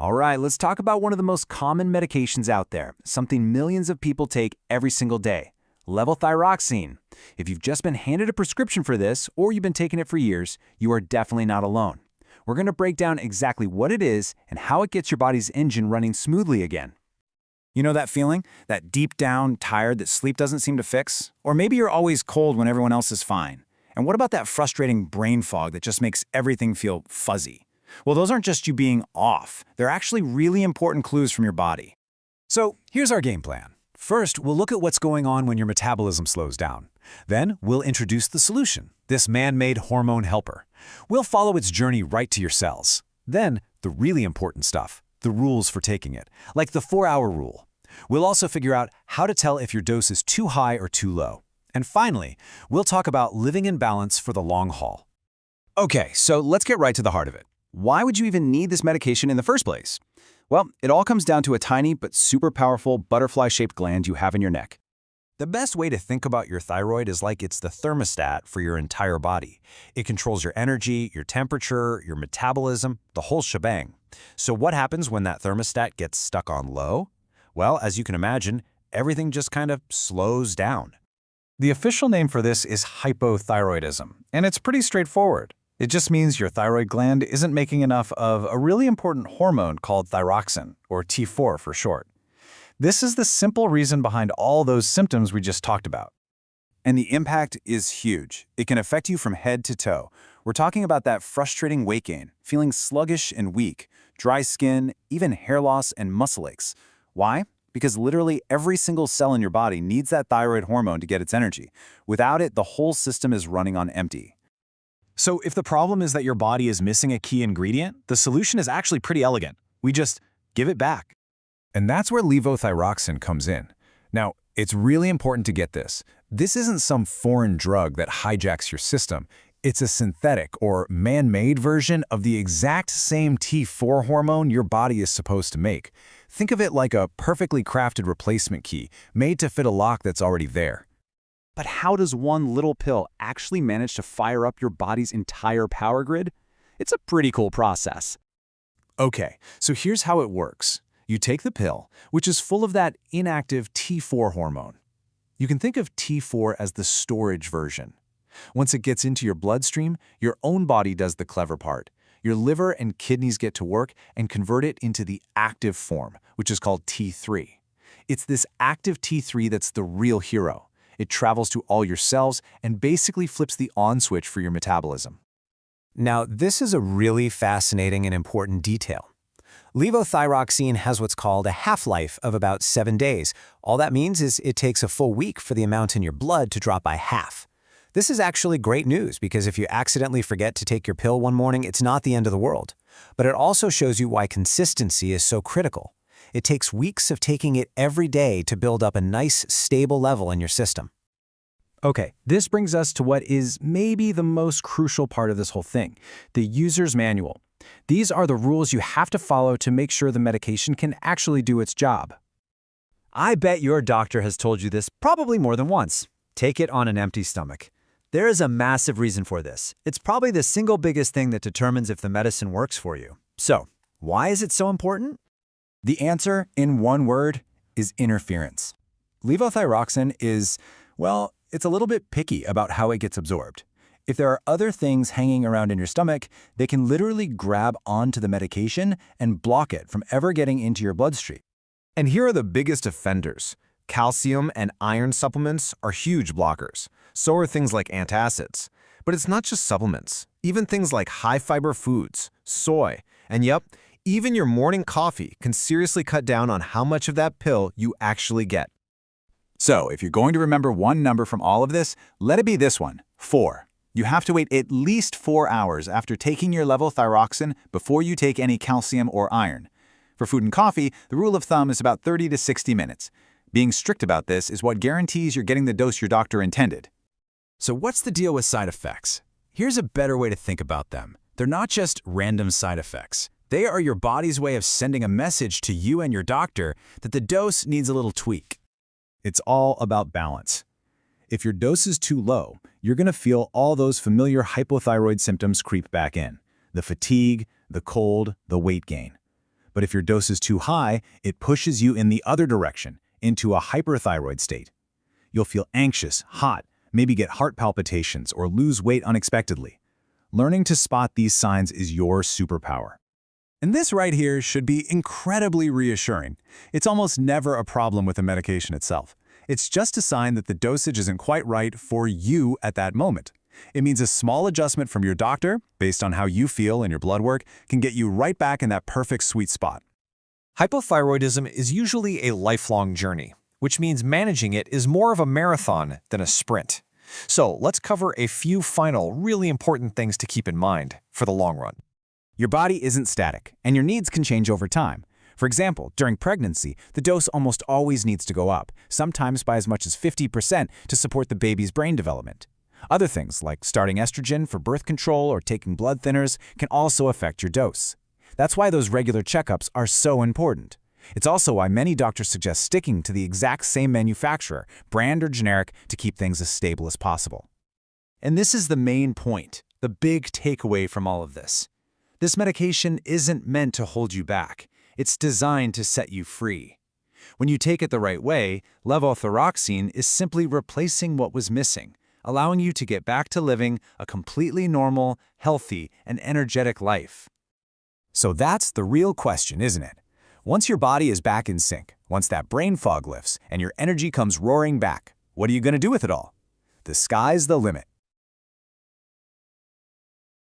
All right, let's talk about one of the most common medications out there, something millions of people take every single day, levothyroxine. If you've just been handed a prescription for this, or you've been taking it for years, you are definitely not alone. We're going to break down exactly what it is and how it gets your body's engine running smoothly again. You know that feeling? That deep down tired that sleep doesn't seem to fix? Or maybe you're always cold when everyone else is fine. And what about that frustrating brain fog that just makes everything feel fuzzy? Well, those aren't just you being off. They're actually really important clues from your body. So here's our game plan. First, we'll look at what's going on when your metabolism slows down. Then, we'll introduce the solution, this man-made hormone helper. We'll follow its journey right to your cells. Then, the really important stuff, the rules for taking it, like the 4-hour rule. We'll also figure out how to tell if your dose is too high or too low. And finally, we'll talk about living in balance for the long haul. Okay, so let's get right to the heart of it. Why would you even need this medication in the first place? Well, it all comes down to a tiny but super powerful butterfly-shaped gland you have in your neck. The best way to think about your thyroid is like it's the thermostat for your entire body. It controls your energy, your temperature, your metabolism, the whole shebang. So what happens when that thermostat gets stuck on low? Well, as you can imagine, everything just kind of slows down. The official name for this is hypothyroidism, and it's pretty straightforward. It just means your thyroid gland isn't making enough of a really important hormone called thyroxine, or T4 for short. This is the simple reason behind all those symptoms we just talked about. And the impact is huge. It can affect you from head to toe. We're talking about that frustrating weight gain, feeling sluggish and weak, dry skin, even hair loss and muscle aches. Why? Because literally every single cell in your body needs that thyroid hormone to get its energy. Without it, the whole system is running on empty. So if the problem is that your body is missing a key ingredient, the solution is actually pretty elegant. We just give it back. And that's where levothyroxine comes in. Now, it's really important to get this. This isn't some foreign drug that hijacks your system. It's a synthetic or man-made version of the exact same T4 hormone your body is supposed to make. Think of it like a perfectly crafted replacement key, made to fit a lock that's already there. But how does one little pill actually manage to fire up your body's entire power grid? It's a pretty cool process. Okay, so here's how it works. You take the pill, which is full of that inactive T4 hormone. You can think of T4 as the storage version. Once it gets into your bloodstream, your own body does the clever part. Your liver and kidneys get to work and convert it into the active form, which is called T3. It's this active T3 that's the real hero. It travels to all your cells and basically flips the on switch for your metabolism. Now, this is a really fascinating and important detail. Levothyroxine has what's called a half-life of about 7 days. All that means is it takes a full week for the amount in your blood to drop by half. This is actually great news because if you accidentally forget to take your pill one morning, it's not the end of the world. But it also shows you why consistency is so critical. It takes weeks of taking it every day to build up a nice, stable level in your system. Okay, this brings us to what is maybe the most crucial part of this whole thing, the user's manual. These are the rules you have to follow to make sure the medication can actually do its job. I bet your doctor has told you this probably more than once. Take it on an empty stomach. There is a massive reason for this. It's probably the single biggest thing that determines if the medicine works for you. So, why is it so important? The answer, in one word, is interference. Levothyroxine is, well, it's a little bit picky about how it gets absorbed. If there are other things hanging around in your stomach, they can literally grab onto the medication and block it from ever getting into your bloodstream. And here are the biggest offenders. Calcium and iron supplements are huge blockers. So are things like antacids. But it's not just supplements. Even things like high-fiber foods, soy, and yep, even your morning coffee can seriously cut down on how much of that pill you actually get. So, if you're going to remember one number from all of this, let it be this one, 4. You have to wait at least 4 hours after taking your levothyroxine before you take any calcium or iron. For food and coffee, the rule of thumb is about 30 to 60 minutes. Being strict about this is what guarantees you're getting the dose your doctor intended. So what's the deal with side effects? Here's a better way to think about them. They're not just random side effects. They are your body's way of sending a message to you and your doctor that the dose needs a little tweak. It's all about balance. If your dose is too low, you're going to feel all those familiar hypothyroid symptoms creep back in. The fatigue, the cold, the weight gain. But if your dose is too high, it pushes you in the other direction, into a hyperthyroid state. You'll feel anxious, hot, maybe get heart palpitations or lose weight unexpectedly. Learning to spot these signs is your superpower. And this right here should be incredibly reassuring. It's almost never a problem with the medication itself. It's just a sign that the dosage isn't quite right for you at that moment. It means a small adjustment from your doctor, based on how you feel and your blood work, can get you right back in that perfect sweet spot. Hypothyroidism is usually a lifelong journey, which means managing it is more of a marathon than a sprint. So let's cover a few final, really important things to keep in mind for the long run. Your body isn't static, and your needs can change over time. For example, during pregnancy, the dose almost always needs to go up, sometimes by as much as 50% to support the baby's brain development. Other things, like starting estrogen for birth control or taking blood thinners, can also affect your dose. That's why those regular checkups are so important. It's also why many doctors suggest sticking to the exact same manufacturer, brand or generic, to keep things as stable as possible. And this is the main point, the big takeaway from all of this. This medication isn't meant to hold you back. It's designed to set you free. When you take it the right way, levothyroxine is simply replacing what was missing, allowing you to get back to living a completely normal, healthy, and energetic life. So that's the real question, isn't it? Once your body is back in sync, once that brain fog lifts and your energy comes roaring back, what are you going to do with it all? The sky's the limit.